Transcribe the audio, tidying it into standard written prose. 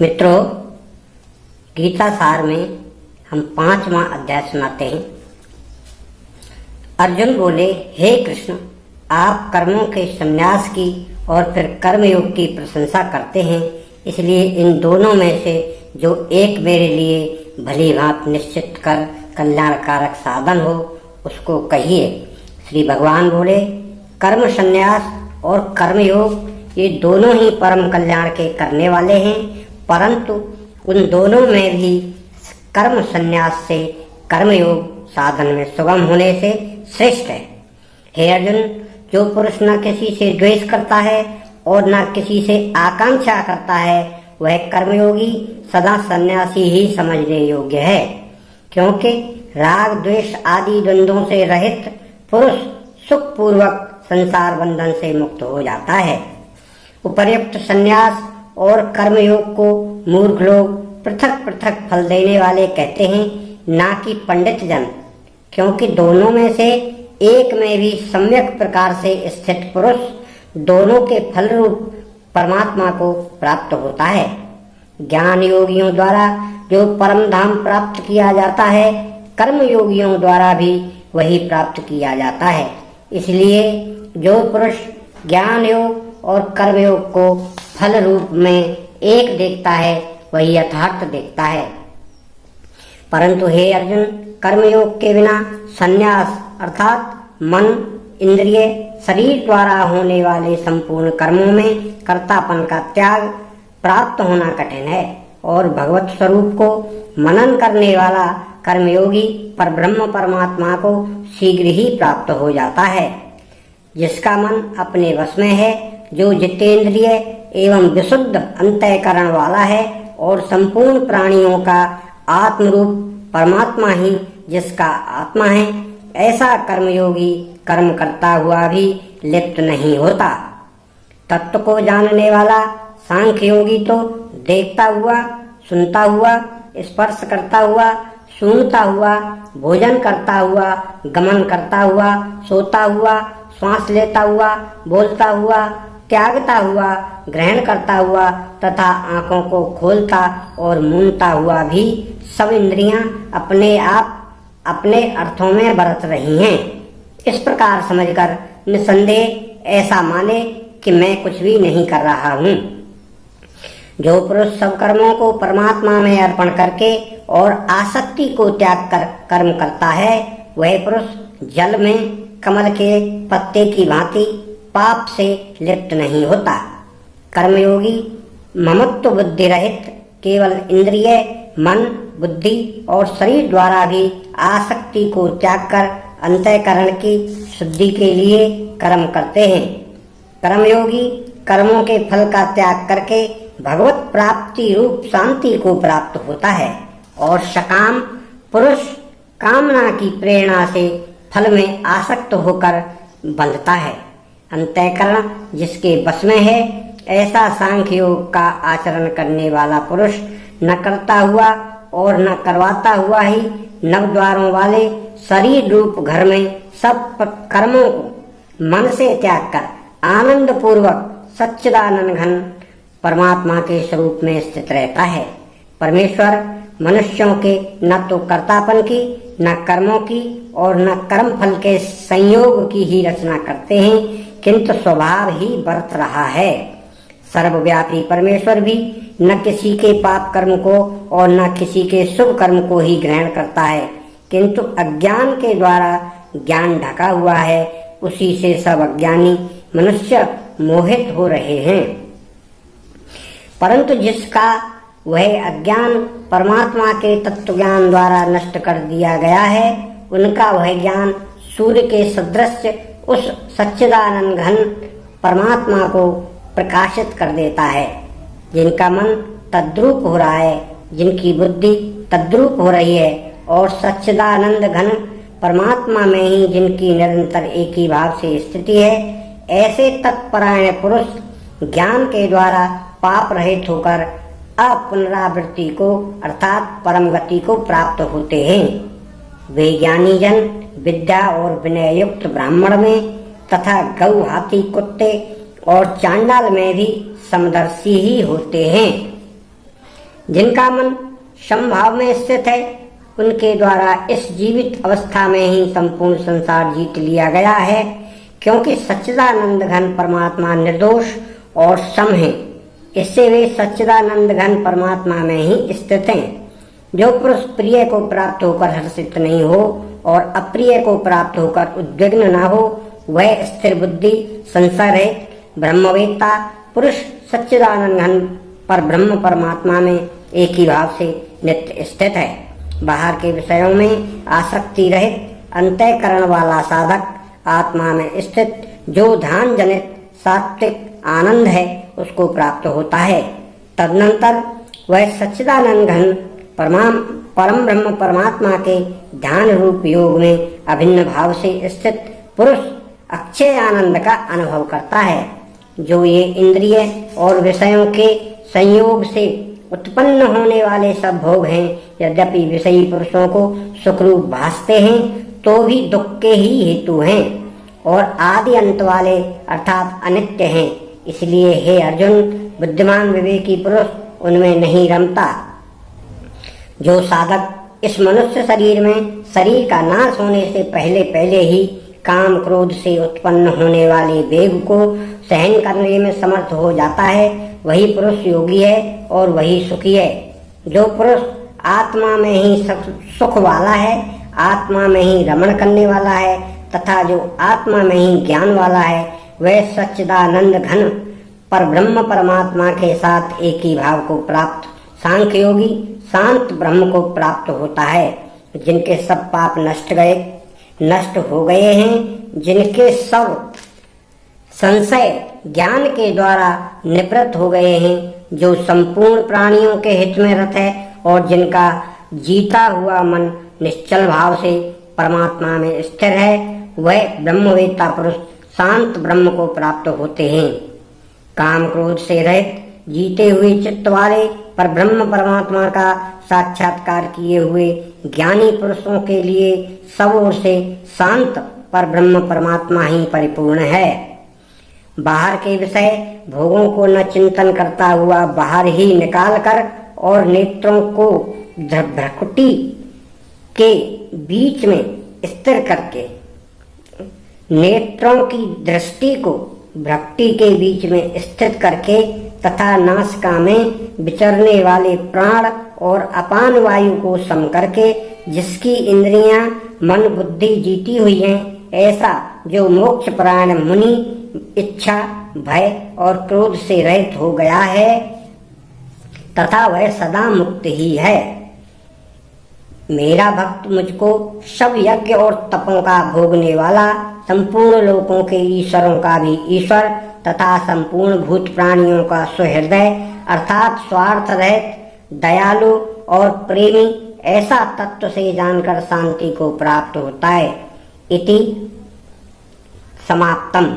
मित्रों, गीता सार में हम 5वां अध्याय सुनाते हैं। अर्जुन बोले, हे कृष्ण, आप कर्मों के संन्यास की और फिर कर्मयोग की प्रशंसा करते हैं, इसलिए इन दोनों में से जो एक मेरे लिए भली भांति निश्चित कर कल्याणकारक साधन हो उसको कहिए। श्री भगवान बोले, कर्म संन्यास और कर्मयोग ये दोनों ही परम कल्याण के करने वाले हैं, परंतु उन दोनों में भी कर्म संन्यास से कर्मयोग साधन में सुगम होने से श्रेष्ठ है। हे अर्जुन, जो पुरुष न किसी से द्वेष करता है और न किसी से आकांक्षा करता है, वह कर्मयोगी सदा सन्यासी ही समझने योग्य है, क्योंकि राग द्वेष आदि द्वंद्वों से रहित पुरुष सुखपूर्वक संसार बंधन से मुक्त हो जाता है। उपर्युक्त संन्यास और कर्मयोग को मूर्ख लोग पृथक पृथक फल देने वाले कहते हैं, ना कि पंडित जन, क्योंकि दोनों में से एक में भी सम्यक प्रकार से स्थित पुरुष दोनों के फल रूप परमात्मा को प्राप्त होता है। ज्ञान योगियों द्वारा जो परम धाम प्राप्त किया जाता है, कर्म योगियों द्वारा भी वही प्राप्त किया जाता है। इसलिए जो पुरुष ज्ञान योग और कर्मयोग को फल रूप में एक देखता है, वही यथार्थ देखता है। परंतु हे अर्जुन, कर्मयोग के बिना संन्यास अर्थात मन, इंद्रिय, शरीर द्वारा होने वाले संपूर्ण कर्मों में कर्तापन का त्याग प्राप्त होना कठिन है, और भगवत स्वरूप को मनन करने वाला कर्मयोगी परब्रह्म परमात्मा को शीघ्र ही प्राप्त हो जाता है। जिसका मन अपने वश में है, जो जितेंद्रिय एवं विशुद्ध अंतःकरण वाला है और संपूर्ण प्राणियों का आत्मरूप परमात्मा ही जिसका आत्मा है, ऐसा कर्मयोगी कर्म करता हुआ भी लिप्त नहीं होता। तत्व को जानने वाला सांख्य योगी तो देखता हुआ, सुनता हुआ, स्पर्श करता हुआ, सूंघता हुआ, भोजन करता हुआ, गमन करता हुआ, सोता हुआ, श्वास लेता हुआ, बोलता हुआ, त्यागता हुआ, ग्रहण करता हुआ तथा आंखों को खोलता और मूंदता हुआ भी सब इंद्रियां अपने आप अपने अर्थों में बरत रही हैं। इस प्रकार समझकर निसंदेह ऐसा माने कि मैं कुछ भी नहीं कर रहा हूँ। जो पुरुष सब कर्मों को परमात्मा में अर्पण करके और आसक्ति को त्याग कर कर्म करता है, वह पुरुष जल में कमल के पत्ते की भांति पाप से लिप्त नहीं होता। कर्मयोगी ममत्व बुद्धि रहित केवल इंद्रिय, मन, बुद्धि और शरीर द्वारा भी आसक्ति को त्याग कर अंतःकरण की शुद्धि के लिए कर्म करते हैं। कर्मयोगी कर्मों के फल का त्याग करके भगवत प्राप्ति रूप शांति को प्राप्त होता है, और सकाम पुरुष कामना की प्रेरणा से फल में आसक्त होकर बंधता है। अंतःकरण जिसके बस में है, ऐसा सांख्य योग का आचरण करने वाला पुरुष न करता हुआ और न करवाता हुआ ही नव द्वारों वाले शरीर रूप घर में सब कर्मों को मन से त्याग कर आनंद पूर्वक सच्चिदानंद घन परमात्मा के स्वरूप में स्थित रहता है। परमेश्वर मनुष्यों के न तो कर्तापन की, न कर्मों की और न कर्म फल के संयोग की ही रचना करते हैं, किंतु स्वभाव ही बरत रहा है। सर्वव्यापी परमेश्वर भी न किसी के पाप कर्म को और न किसी के शुभ कर्म को ही ग्रहण करता है, किंतु अज्ञान के द्वारा ज्ञान ढका हुआ है, उसी से सब अज्ञानी मनुष्य मोहित हो रहे हैं। परंतु जिसका वह अज्ञान परमात्मा के तत्व ज्ञान द्वारा नष्ट कर दिया गया है, उनका वह ज्ञान सूर्य के सदृश उस सच्चिदानंद घन परमात्मा को प्रकाशित कर देता है। जिनका मन तद्रूप हो रहा है, जिनकी बुद्धि तद्रूप हो रही है और सच्चिदानंद घन परमात्मा में ही जिनकी निरंतर एक ही भाव से स्थिति है, ऐसे तत्परायण पुरुष ज्ञान के द्वारा पाप रहित होकर अपुनरावृत्ति को अर्थात परम गति को प्राप्त होते हैं। वे ज्ञानी जन विद्या और विनय युक्त ब्राह्मण में तथा गौ, हाथी, कुत्ते और चांडाल में भी समदर्शी ही होते हैं। जिनका मन समभाव में स्थित है, उनके द्वारा इस जीवित अवस्था में ही संपूर्ण संसार जीत लिया गया है, क्योंकि सच्चिदानंद घन परमात्मा निर्दोष और सम है। इससे वे सच्चिदानंद घन परमात्मा में ही स्थित हैं। जो पुरुष प्रिय को प्राप्त होकर हर्षित नहीं हो और अप्रिय को प्राप्त होकर उद्विग्न न हो, वह स्थिर बुद्धि संसार रहित ब्रह्मवेत्ता पुरुष सच्चिदानंद घन पर ब्रह्म परमात्मा में एक ही भाव से नित्य स्थित है। बाहर के विषयों में आसक्ति रहित अंतःकरण वाला साधक आत्मा में स्थित जो ध्यान जनित सात्विक आनंद है, उसको प्राप्त होता है। तदनंतर वह सच्चिदानंद घन परम ब्रह्म परमात्मा के ध्यान रूप योग में अभिन्न भाव से स्थित पुरुष अक्षय आनंद का अनुभव करता है। जो ये इंद्रिय और विषयों के संयोग से उत्पन्न होने वाले सब भोग हैं, यद्यपि विषयी पुरुषों को सुखरूप भासते हैं, तो भी दुख के ही हेतु हैं और आदि अंत वाले अर्थात अनित्य हैं। इसलिए हे अर्जुन, बुद्धिमान विवेकी पुरुष उनमें नहीं रमता। जो साधक इस मनुष्य शरीर में शरीर का नाश होने से पहले पहले ही काम क्रोध से उत्पन्न होने वाले वेग को सहन करने में समर्थ हो जाता है, वही पुरुष योगी है और वही सुखी है। जो पुरुष आत्मा में ही सुख वाला है, आत्मा में ही रमण करने वाला है तथा जो आत्मा में ही ज्ञान वाला है, वह सच्चिदानंद घन पर ब्रह्म परमात्मा के साथ एक ही भाव को प्राप्त सांख्य योगी शांत ब्रह्म को प्राप्त होता है। जिनके सब पाप नष्ट हो गए हैं, जिनके सब संशय ज्ञान के द्वारा निवृत्त हो गए हैं, जो संपूर्ण प्राणियों के हित में रत है और जिनका जीता हुआ मन निश्चल भाव से परमात्मा में स्थिर है, वह ब्रह्मवेत्ता पुरुष शांत ब्रह्म को प्राप्त होते हैं। काम क्रोध से रहित जीते हुए चित्त वाले पर ब्रह्म परमात्मा का साक्षात्कार किए हुए ज्ञानी पुरुषों के लिए सब ओर से शांत पर ब्रह्म परमात्मा ही परिपूर्ण है। बाहर के विषय भोगों को न चिंतन करता हुआ बाहर ही निकाल कर और नेत्रों को भ्रकुटी के बीच में स्थिर करके, नेत्रों की दृष्टि को भ्रकुटी के बीच में स्थित करके तथा नासिका में विचरने वाले प्राण और अपान वायु को सम करके, जिसकी इंद्रियां मन बुद्धि जीती हुई हैं, ऐसा जो मोक्ष परायण मुनि इच्छा भय और क्रोध से रहित हो गया है तथा वह सदा मुक्त ही है। मेरा भक्त मुझको सब यज्ञ और तपों का भोगने वाला, संपूर्ण लोकों के ईश्वरों का भी ईश्वर तथा संपूर्ण भूत प्राणियों का सुहृदय अर्थात स्वार्थ रहित दयालु और प्रेमी ऐसा तत्व से जानकर शांति को प्राप्त होता है। इति समाप्तम।